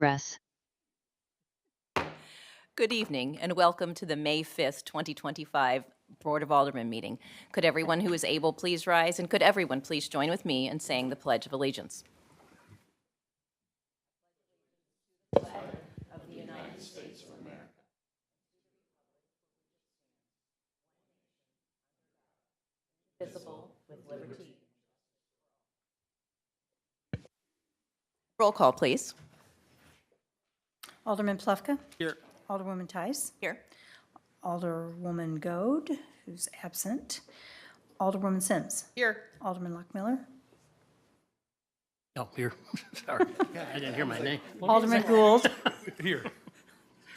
Press. Good evening and welcome to the May 5th, 2025 Board of Aldermen meeting. Could everyone who is able please rise, and could everyone please join with me in saying the Pledge of Allegiance? Visible with liberty. Roll call, please. Alderman Plufka. Here. Alderwoman Tice. Here. Alderwoman Goad, who's absent. Alderwoman Sims. Here. Alderman Lockmiller. Oh, here. Sorry. I didn't hear my name. Alderman Gould. Here.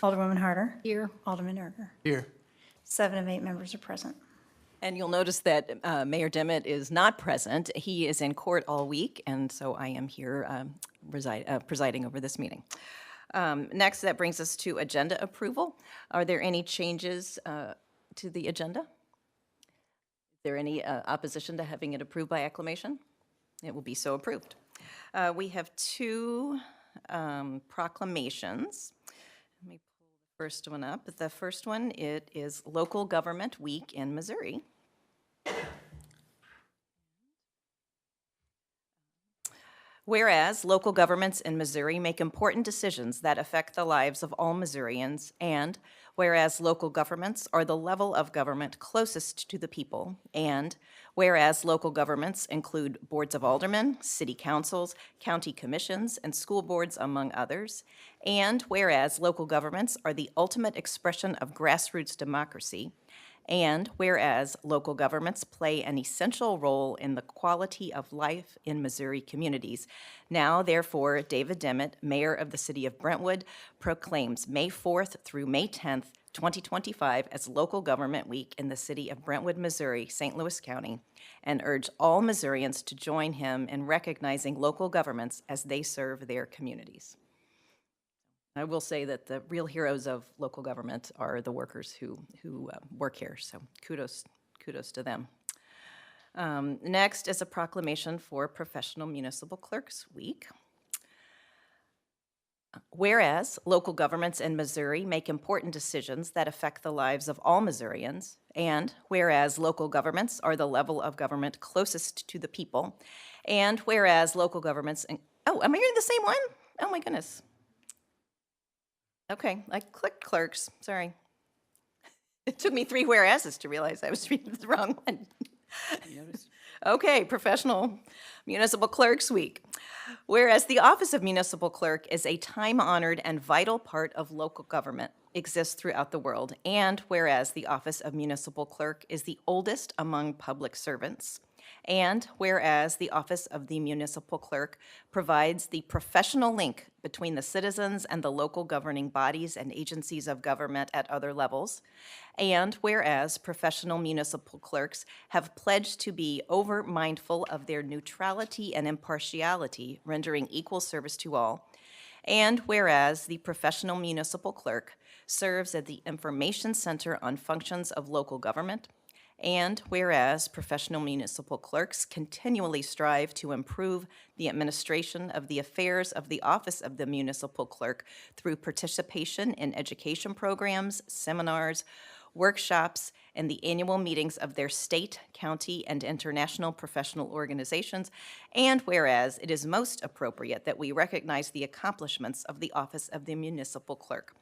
Alderwoman Harder. Here. Alderman Erger. Here. 7 of 8 members are present. And you'll notice that Mayor Dimmitt is not present. He is in court all week, and so I am here presiding over this meeting. Next, that brings us to agenda approval. Are there any changes to the agenda? Is there any opposition to having it approved by acclamation? It will be so approved. We have two proclamations. Let me pull the first one up. The first one, it is Local Government Week in Missouri. Whereas local governments in Missouri make important decisions that affect the lives of all Missourians, and whereas local governments are the level of government closest to the people, and whereas local governments include boards of aldermen, city councils, county commissions, and school boards, among others, and whereas local governments are the ultimate expression of grassroots democracy, and whereas local governments play an essential role in the quality of life in Missouri communities, now therefore David Dimmitt, Mayor of the City of Brentwood, proclaims May 4th through May 10th, 2025 as Local Government Week in the city of Brentwood, Missouri, St. Louis County, and urge all Missourians to join him in recognizing local governments as they serve their communities. I will say that the real heroes of local government are the workers who work here, so kudos to them. Next is a proclamation for Professional Municipal Clerks Week. Whereas local governments in Missouri make important decisions that affect the lives of all Missourians, and whereas local governments are the level of government closest to the people, and whereas local governments, oh, am I hearing the same one? Oh my goodness. Okay, I clicked clerks, sorry. It took me 3 whereases to realize I was reading the wrong one. Okay, Professional Municipal Clerks Week. Whereas the office of municipal clerk is a time-honored and vital part of local government, exists throughout the world, and whereas the office of municipal clerk is the oldest among public servants, and whereas the office of the municipal clerk provides the professional link between the citizens and the local governing bodies and agencies of government at other levels, and whereas professional municipal clerks have pledged to be over-mindful of their neutrality and impartiality, rendering equal service to all, and whereas the professional municipal clerk serves as the information center on functions of local government, and whereas professional municipal clerks continually strive to improve the administration of the affairs of the office of the municipal clerk through participation in education programs, seminars, workshops, and the annual meetings of their state, county, and international professional organizations, and whereas it is most appropriate that we recognize the accomplishments of the office of the municipal clerk.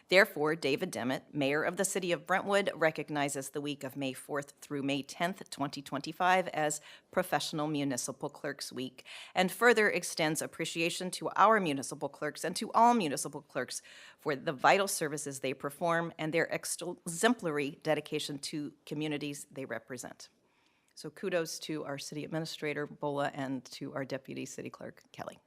Therefore, David Dimmitt, Mayor of the City of Brentwood, recognizes the week of May 4th through May 10th, 2025 as Professional Municipal Clerks Week, and further extends appreciation to our municipal clerks and to all municipal clerks for the vital services they perform and their exemplary dedication to communities they represent. So kudos to our City Administrator, Bola, and to our Deputy City Clerk, Kelly.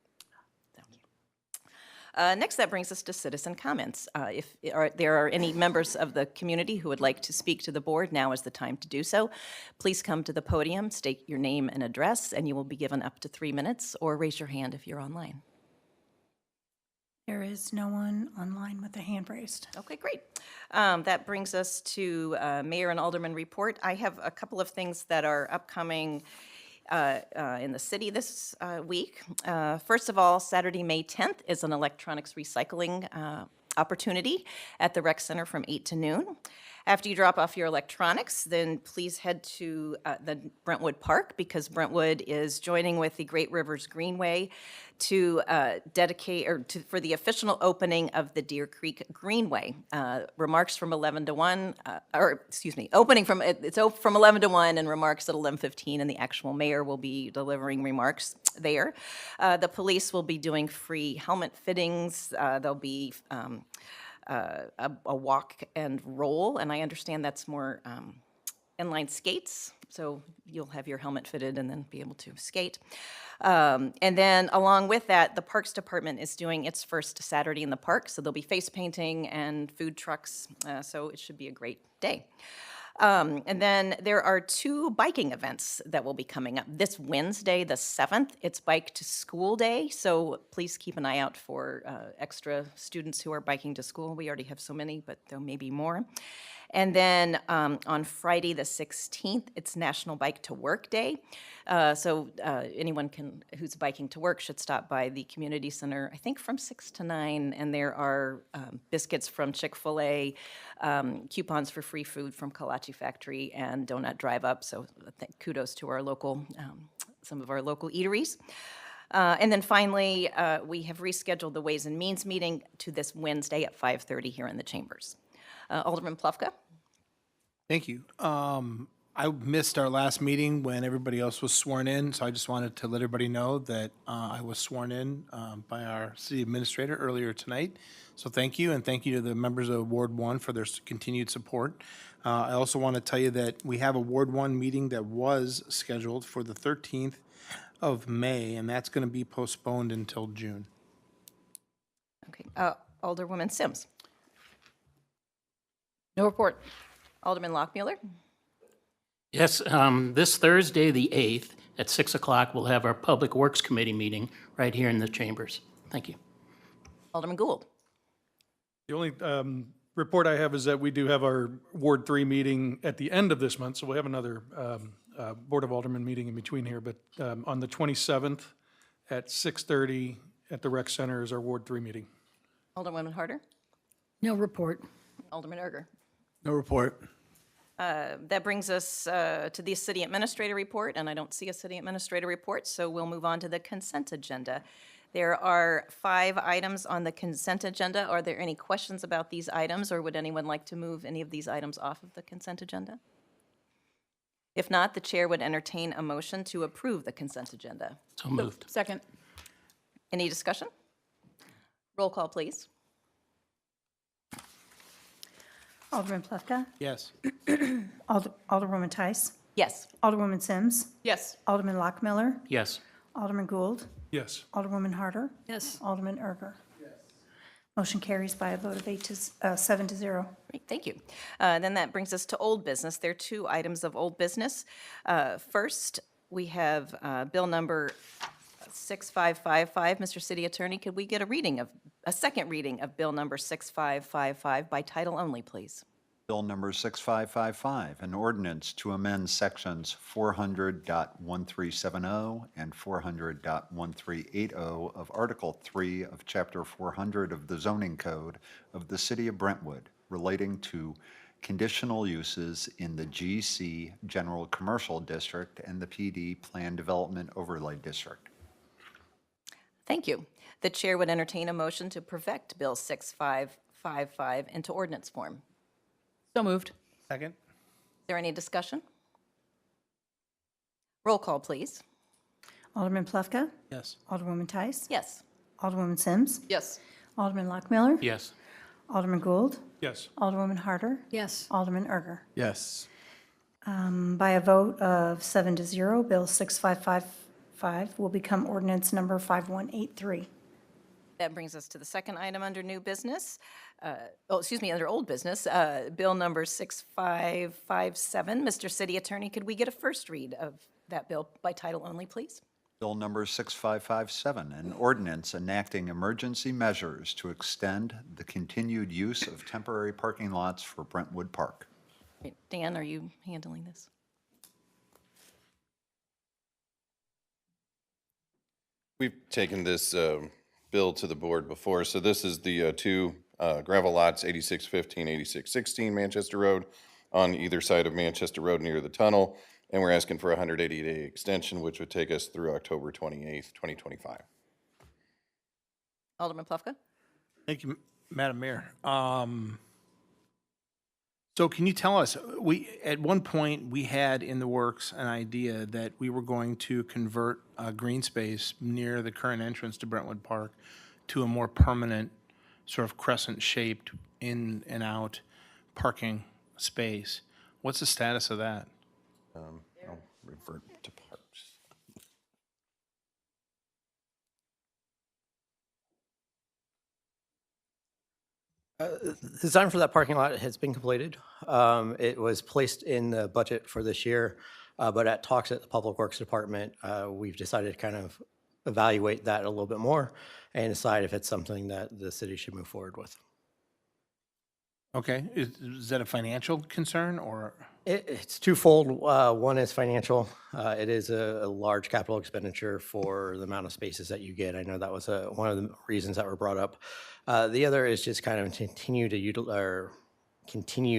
Next, that brings us to citizen comments. If there are any members of the community who would like to speak to the board, now is the time to do so. Please come to the podium, state your name and address, and you will be given up to 3 minutes, or raise your hand if you're online. There is no one online with a hand raised. Okay, great. That brings us to Mayor and Alderman report. I have a couple of things that are upcoming in the city this week. First of all, Saturday, May 10th is an electronics recycling opportunity at the rec center from 8 to noon. After you drop off your electronics, then please head to the Brentwood Park, because Brentwood is joining with the Great Rivers Greenway to for the official opening of the Deer Creek Greenway. Remarks from 11 to 1, opening from, from 11 to 1 and remarks at 11:15, and the actual mayor will be delivering remarks there. The police will be doing free helmet fittings. There'll be a walk and roll, and I understand that's more inline skates, so you'll have your helmet fitted and then be able to skate. And then along with that, the Parks Department is doing its first Saturday in the Park, so there'll be face painting and food trucks, so it should be a great day. And then there are 2 biking events that will be coming up. This Wednesday, the 7th, it's Bike to School Day, so please keep an eye out for extra students who are biking to school. We already have so many, but there may be more. And then on Friday, the 16th, it's National Bike to Work Day. So anyone who's biking to work should stop by the community center, I think from 6 to 9, and there are biscuits from Chick-fil-A, coupons for free food from Kolache Factory, and Donut Drive Up. So kudos to our local, some of our local eateries. And then finally, we have rescheduled the Ways and Means meeting to this Wednesday at 5:30 here in the chambers. Alderman Plufka? Thank you. I missed our last meeting when everybody else was sworn in, so I just wanted to let everybody know that I was sworn in by our city administrator earlier tonight. So thank you, and thank you to the members of Ward 1 for their continued support. I also want to tell you that we have a Ward 1 meeting that was scheduled for the 13th of May, and that's going to be postponed until June. Okay. Alderwoman Sims? No report. Alderman Lockmuller? Yes, this Thursday, the 8th, at 6 o'clock, we'll have our Public Works Committee meeting right here in the chambers. Thank you. Alderman Gould? The only report I have is that we do have our Ward 3 meeting at the end of this month, so we'll have another Board of Aldermen meeting in between here, but on the 27th at 6:30 at the Rec Center is our Ward 3 meeting. Alderwoman Harder? No report. Alderman Erger? No report. That brings us to the city administrator report, and I don't see a city administrator report, so we'll move on to the consent agenda. There are 5 items on the consent agenda. Are there any questions about these items, or would anyone like to move any of these items off of the consent agenda? If not, the chair would entertain a motion to approve the consent agenda. So moved. Second. Any discussion? Roll call, please. Alderman Plufka? Yes. Alderwoman Tice? Yes. Alderwoman Sims? Yes. Alderman Lockmiller? Yes. Alderman Gould? Yes. Alderwoman Harder? Yes. Alderman Erger? Motion carries by a vote of 7 to 0. Great, thank you. Then that brings us to old business. There are 2 items of old business. First, we have bill number 6555. Mr. City Attorney, could we get a second reading of bill number 6555 by title only, please? Bill number 6555, an ordinance to amend sections 400.1370 and 400.1380 of Article 3 of Chapter 400 of the Zoning Code of the City of Brentwood relating to conditional uses in the GC General Commercial District and the PD Plan Development Overlay District. Thank you. The chair would entertain a motion to perfect Bill 6555 into ordinance form. So moved. Second? Is there any discussion? Roll call, please. Alderman Plufka? Yes. Alderwoman Tice? Yes. Alderwoman Sims? Yes. Alderman Lockmiller? Yes. Alderman Gould? Yes. Alderwoman Harder? Yes. Alderman Erger? Yes. By a vote of 7 to 0, Bill 6555 will become ordinance number 5183. That brings us to the second item under new business. Under old business, bill number 6557. Mr. City Attorney, could we get a first read of that bill by title only, please? Bill number 6557, an ordinance enacting emergency measures to extend the continued use of temporary parking lots for Brentwood Park. Great. Dan, are you handling this? We've taken this bill to the board before, so this is the two gravel lots, 8615, 8616 Manchester Road, on either side of Manchester Road near the tunnel, and we're asking for a 180-day extension, which would take us through October 28th, 2025. Alderman Plufka? Thank you, Madam Mayor. So can you tell us, at one point, we had in the works an idea that we were going to convert a green space near the current entrance to Brentwood Park to a more permanent, sort of crescent-shaped in and out parking space. What's the status of that? I'll revert to parks. Design for that parking lot has been completed. It was placed in the budget for this year, but at talks at the Public Works Department, we've decided to kind of evaluate that a little bit more and decide if it's something that the city should move forward with. Okay, is that a financial concern, or? It's twofold. One is financial. It is a large capital expenditure for the amount of spaces that you get. I know that was one of the reasons that were brought up. The other is just kind of continue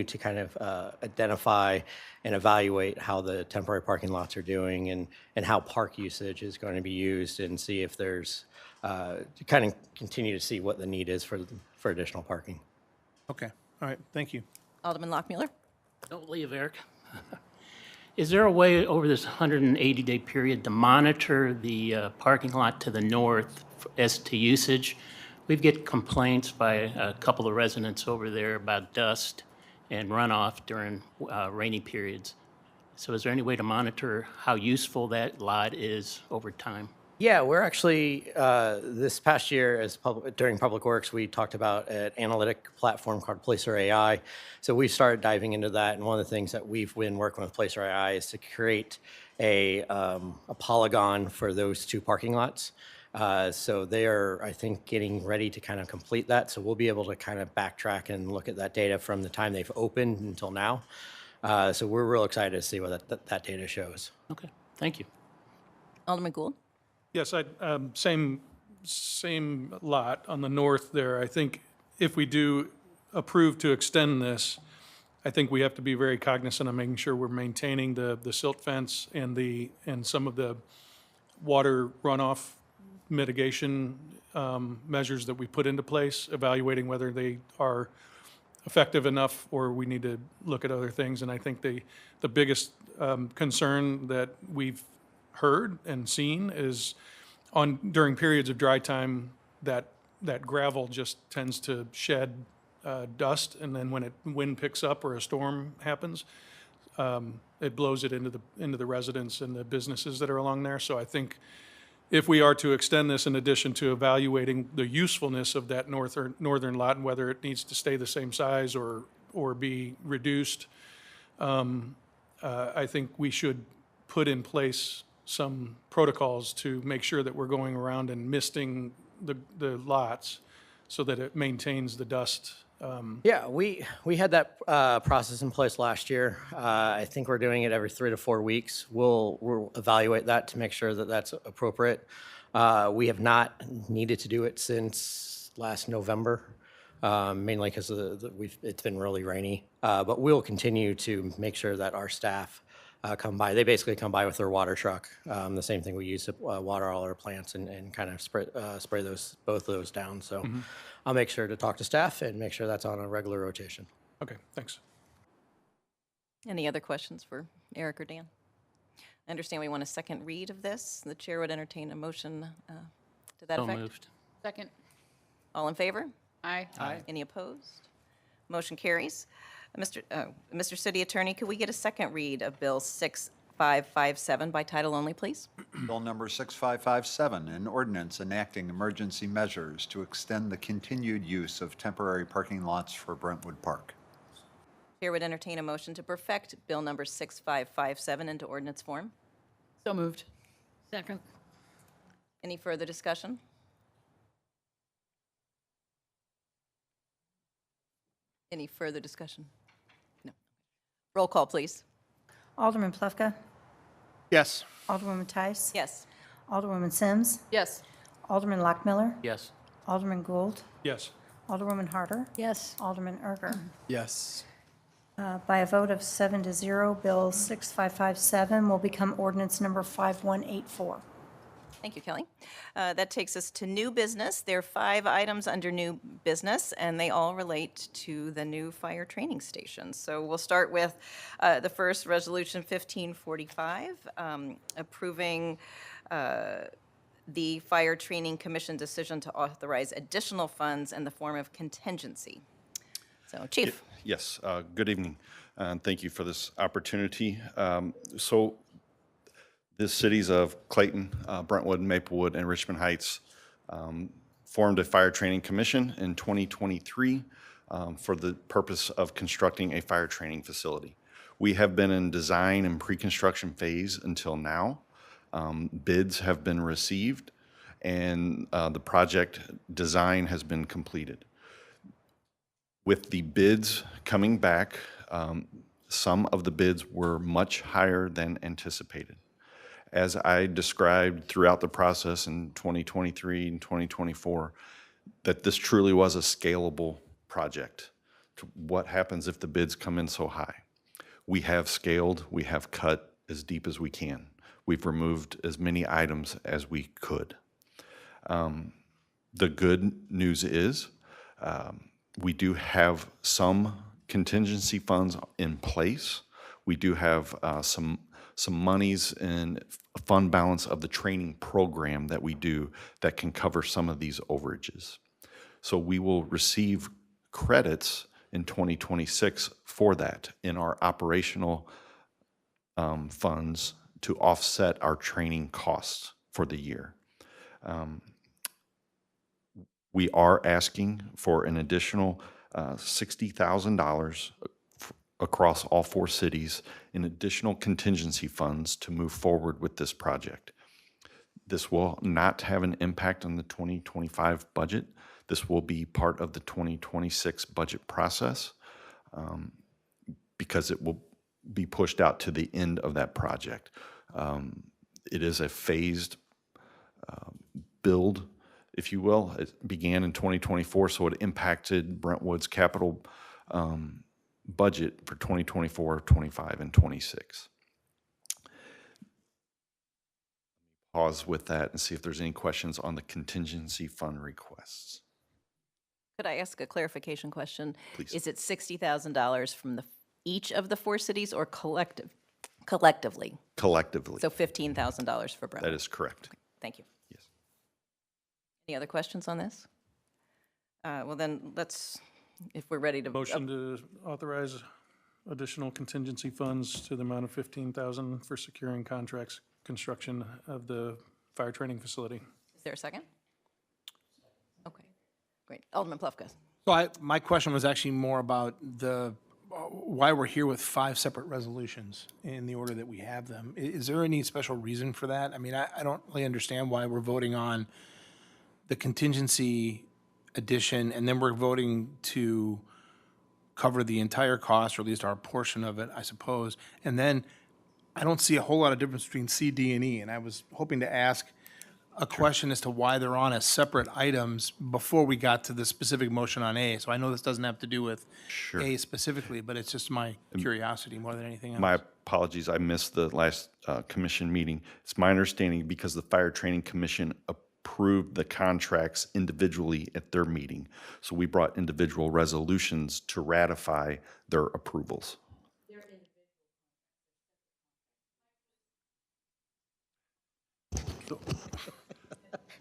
to kind of identify and evaluate how the temporary parking lots are doing and how park usage is going to be used, and see if there's to kind of continue to see what the need is for additional parking. Okay, all right, thank you. Alderman Lockmuller? Don't leave, Eric. Is there a way over this 180-day period to monitor the parking lot to the north as to usage? We get complaints by a couple of residents over there about dust and runoff during rainy periods. So is there any way to monitor how useful that lot is over time? Yeah, we're actually, this past year during Public Works, we talked about an analytic platform called Placer AI. So we started diving into that, and one of the things that we've been working with Placer AI is to create a polygon for those two parking lots. So they are, I think, getting ready to kind of complete that. So we'll be able to kind of backtrack and look at that data from the time they've opened until now. So we're real excited to see what that data shows. Okay, thank you. Alderman Gould? Yes, same lot on the north there. I think if we do approve to extend this, I think we have to be very cognizant of making sure we're maintaining the silt fence and some of the water runoff mitigation measures that we put into place, evaluating whether they are effective enough or we need to look at other things. And I think the biggest concern that we've heard and seen is during periods of dry time that gravel just tends to shed dust, and then when wind picks up or a storm happens, it blows it into the residents and the businesses that are along there. So I think if we are to extend this, in addition to evaluating the usefulness of that northern lot and whether it needs to stay the same size or be reduced, I think we should put in place some protocols to make sure that we're going around and misting the lots so that it maintains the dust. Yeah, we had that process in place last year. I think we're doing it every 3 to 4 weeks. We'll evaluate that to make sure that that's appropriate. We have not needed to do it since last November, mainly because it's been really rainy. But we'll continue to make sure that our staff come by. They basically come by with their water truck, the same thing we use to water all our plants and kind of spray both of those down. So I'll make sure to talk to staff and make sure that's on a regular rotation. Okay, thanks. Any other questions for Eric or Dan? I understand we want a second read of this. The chair would entertain a motion to that So effect. moved. Second. All in favor? Aye. Any opposed? Motion carries. Mr. City Attorney, could we get a second read of Bill 6557 by title only, please? Bill number 6557, an ordinance enacting emergency measures to extend the continued use of temporary parking lots for Brentwood Park. Chair would entertain a motion to perfect Bill number 6557 into ordinance form. So moved. Second. Any further discussion? Any further discussion? No. Roll call, please. Alderman Plufka? Yes. Alderwoman Tice? Yes. Alderwoman Sims, Yes. Alderman Lockmiller, Yes. Alderman Gould, Yes. Alderwoman Harder, Yes. Alderman Erger. Yes. By a vote of 7-0, Bill 6557 will become ordinance number 5184. Thank you, Kelly. That takes us to new business. There are 5 items under new business, and they all relate to the new fire training station. So we'll start with the first, Resolution 1545, approving the Fire Training Commission decision to authorize additional funds in the form of contingency. So, Chief. Yes, good evening, and thank you for this opportunity. So the cities of Clayton, Brentwood, Maplewood, and Richmond Heights formed a fire training commission in 2023 for the purpose of constructing a fire training facility. We have been in design and pre-construction phase until now. Bids have been received, and the project design has been completed. With the bids coming back, some of the bids were much higher than anticipated. As I described throughout the process in 2023 and 2024, that this truly was a scalable project. What happens if the bids come in so high? We have scaled, we have cut as deep as we can. We've removed as many items as we could. The good news is we do have some contingency funds in place. We do have some monies in fund balance of the training program that we do that can cover some of these overages. So we will receive credits in 2026 for that in our operational funds to offset our training costs for the year. We are asking for an additional $60,000 across all 4 cities in additional contingency funds to move forward with this project. This will not have an impact on the 2025 budget. This will be part of the 2026 budget process because it will be pushed out to the end of that project. It is a phased build, if you will. It began in 2024, so it impacted Brentwood's capital budget for 2024, 25, and 26. Pause with that and see if there's any questions on the contingency fund requests. Could I ask a clarification question? Please. Is it $60,000 from each of the 4 cities or collectively? Collectively, So $15,000 for Brentwood? that is correct. Thank you. Yes. Any other questions on this? Well, then let's, if we're ready to. Motion to authorize additional contingency funds to the amount of $15,000 for securing contracts, construction of the fire training facility. Is there a second? Okay, great. Alderman Plufka. So my question was actually more about why we're here with 5 separate resolutions in the order that we have them. Is there any special reason for that? I mean, I don't really understand why we're voting on the contingency addition, and then we're voting to cover the entire cost, or at least our portion of it, I suppose. And then I don't see a whole lot of difference between C, D, and E, and I was hoping to ask a question as to why they're on as separate items before we got to the specific motion on A. So I know this doesn't have to do with A specifically, but it's just my curiosity more than anything else. My apologies, I missed the last commission meeting. It's my understanding because the Fire Training Commission approved the contracts individually at their meeting. So we brought individual resolutions to ratify their approvals.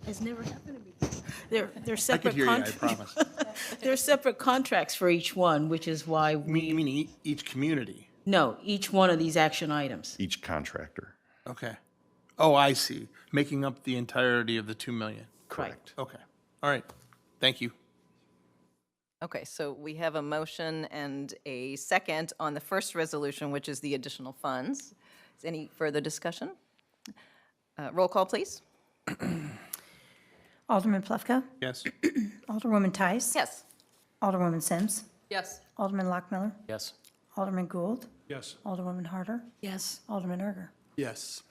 Has never happened to me. They're I could separate hear you, I contracts. promise. They're separate contracts for each one, which is why You mean each community? no, each one of these action items. Each contractor. Okay. Oh, I see. Making up the entirety of the 2 million. Correct. Okay. All right. Thank you. Okay, so we have a motion and a second on the first resolution, which is the additional funds. Is any further discussion? Roll call, please. Alderman Plufka, Yes. Alderwoman Tice. Yes. Alderwoman Sims, Yes. Alderman Lockmiller, Yes. Alderman Gould, Yes. Alderwoman Harder, Yes. Alderman Erger. Yes.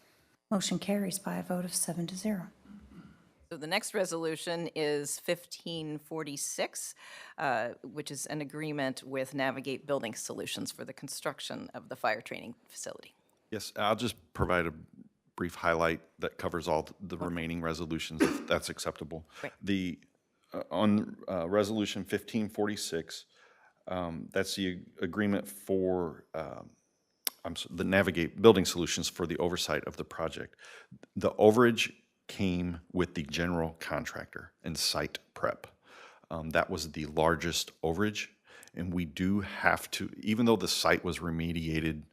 Motion carries by a vote of 7-0. So the next resolution is 1546, which is an agreement with Navigate Building Solutions for the construction of the fire training facility. Yes, I'll just provide a brief highlight that covers all the remaining resolutions, if that's acceptable. Great. On Resolution 1546, that's the agreement for the Navigate Building Solutions for the oversight of the project. The overage came with the general contractor and site prep. That was the largest overage, and we do have to, even though the site was remediated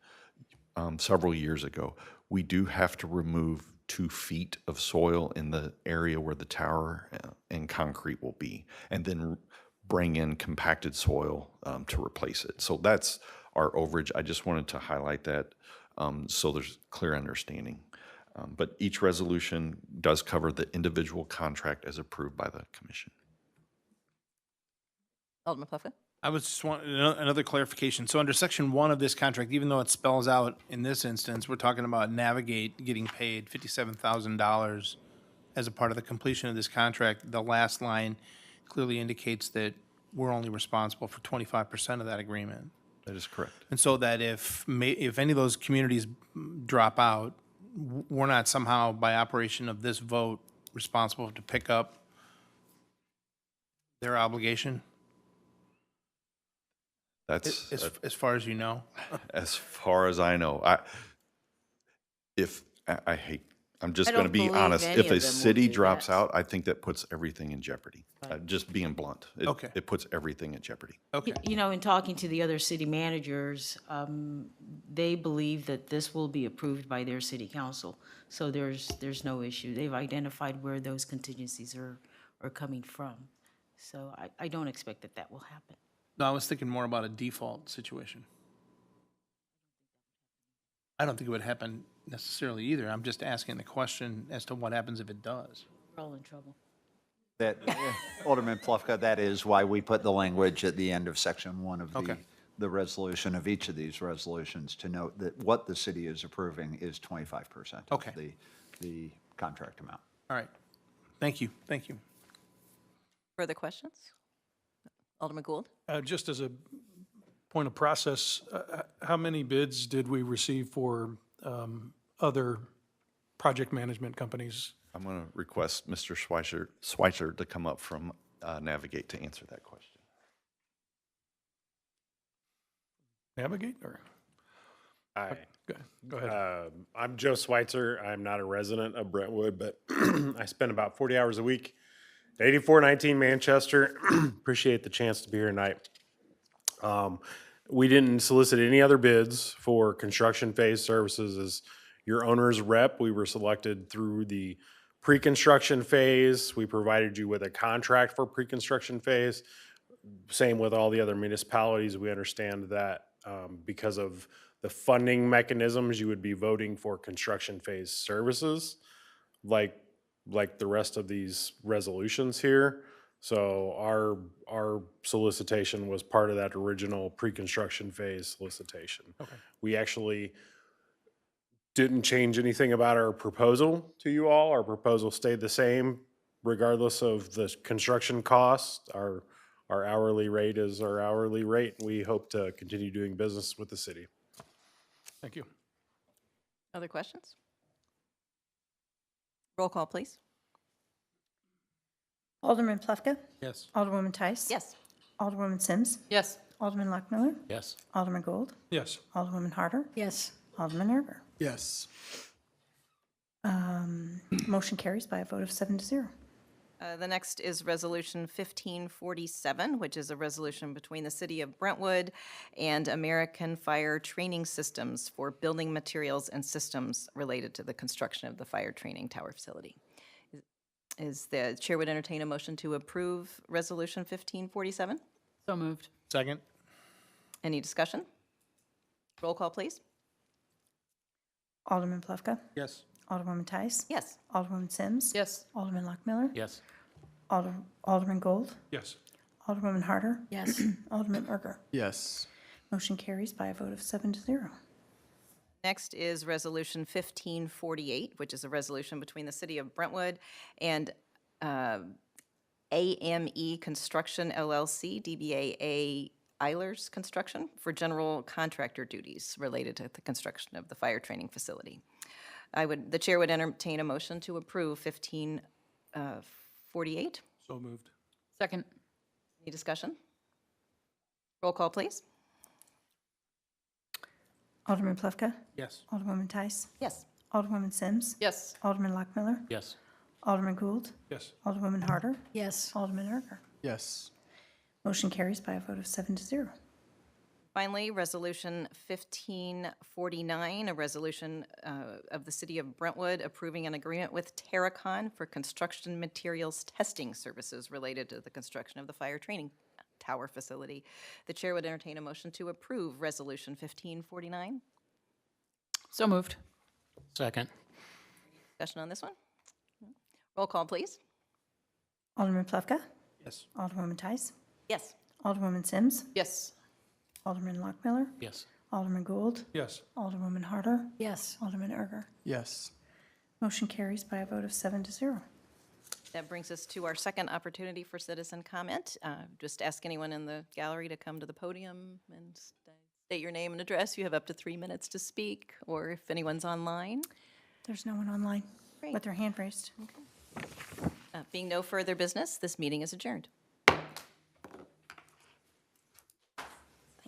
several years ago, we do have to remove 2 feet of soil in the area where the tower and concrete will be, and then bring in compacted soil to replace it. So that's our overage. I just wanted to highlight that so there's clear understanding. But each resolution does cover the individual contract as approved by the commission. Alderman Plufka? I was just wanting another clarification. So under section 1 of this contract, even though it spells out in this instance, we're talking about Navigate getting paid $57,000 as a part of the completion of this contract. The last line clearly indicates that we're only responsible for 25% of that agreement. That is correct. And so that if any of those communities drop out, we're not somehow, by operation of this vote, responsible to pick up their obligation, That's as far as you know? as far as I know. I'm just I going to don't be believe honest. any If of a them will city do drops that. out, I think that puts everything in jeopardy. Just being blunt. Okay. It puts everything in jeopardy. Okay. You know, in talking to the other city managers, they believe that this will be approved by their city council. So there's no issue. They've identified where those contingencies are coming from. So I don't expect that will happen. No, I was thinking more about a default situation. I don't think it would happen necessarily either. I'm just asking the question as to what happens if it does. We're all in trouble. That, Alderman Plufka, that is why we put the language at the end of section 1 of Okay. the resolution of each of these resolutions to note that what the city is approving is 25% Okay. of the contract amount. All right. Thank you. Thank you. Further questions? Alderman Gould? Just as a point of process, how many bids did we receive for other project management companies? I'm going to request Mr. Schweitzer to come up from Navigate to answer that question. Navigate, or? Hi, Go ahead. I'm Joe Schweitzer. I'm not a resident of Brentwood, but I spend about 40 hours a week at 8419 Manchester. Appreciate the chance to be here tonight. We didn't solicit any other bids for construction phase services. As your owner's rep, we were selected through the pre-construction phase. We provided you with a contract for pre-construction phase. Same with all the other municipalities. We understand that because of the funding mechanisms, you would be voting for construction phase services, like the rest of these resolutions here. So our solicitation was part of that original pre-construction phase solicitation. Okay. We actually didn't change anything about our proposal to you all. Our proposal stayed the same regardless of the construction cost. Our hourly rate is our hourly rate. We hope to continue doing business with the city. Thank you. Other questions? Roll call, please. Alderman Plufka? Yes. Alderwoman Tice? Yes. Alderwoman Sims? Yes. Alderman Lockmiller? Yes. Alderman Gould? Yes. Alderwoman Harder? Yes. Alderman Erger? Yes. Motion carries by a vote of 7-0. The next is Resolution 1547, which is a resolution between the City of Brentwood and American Fire Training Systems for building materials and systems related to the construction of the fire training tower facility. Is the chair would entertain a motion to approve Resolution 1547? So moved. Second? Any discussion? Roll call, please. Alderman Plufka? Yes. Alderwoman Tice? Yes. Alderwoman Sims? Yes. Alderman Lockmiller? Yes. Alderman Gould? Yes. Alderwoman Harder? Yes. Alderman Erger? Yes. Motion carries by a vote of 7-0. Next is Resolution 1548, which is a resolution between the City of Brentwood and AME Construction LLC, DBA Eilers Construction, for general contractor duties related to the construction of the fire training facility. The chair would entertain a motion to approve 1548. So moved. Second. Any discussion? Roll call, please. Alderman Plufka? Yes. Alderwoman Tice? Yes. Alderwoman Sims? Yes. Alderman Lockmiller? Yes. Alderman Gould? Yes. Alderwoman Harder? Yes. Alderman Erger? Yes. Motion carries by a vote of 7-0. Finally, Resolution 1549, a resolution of the City of Brentwood approving an agreement with Terracon for construction materials testing services related to the construction of the fire training tower facility. The chair would entertain a motion to approve Resolution 1549. So moved. Second. Discussion on this one? Roll call, please. Alderman Plufka? Yes. Alderwoman Tice? Yes. Alderwoman Sims? Yes. Alderman Lockmiller? Yes. Alderman Gould? Yes. Alderwoman Harder? Yes. Alderman Erger? Yes. Motion carries by a vote of 7-0. That brings us to our second opportunity for citizen comment. Just ask anyone in the gallery to come to the podium and state your name and address. You have up to 3 minutes to speak, or if anyone's online. There's no one online Great. with their hand raised. Being no further business, this meeting is adjourned.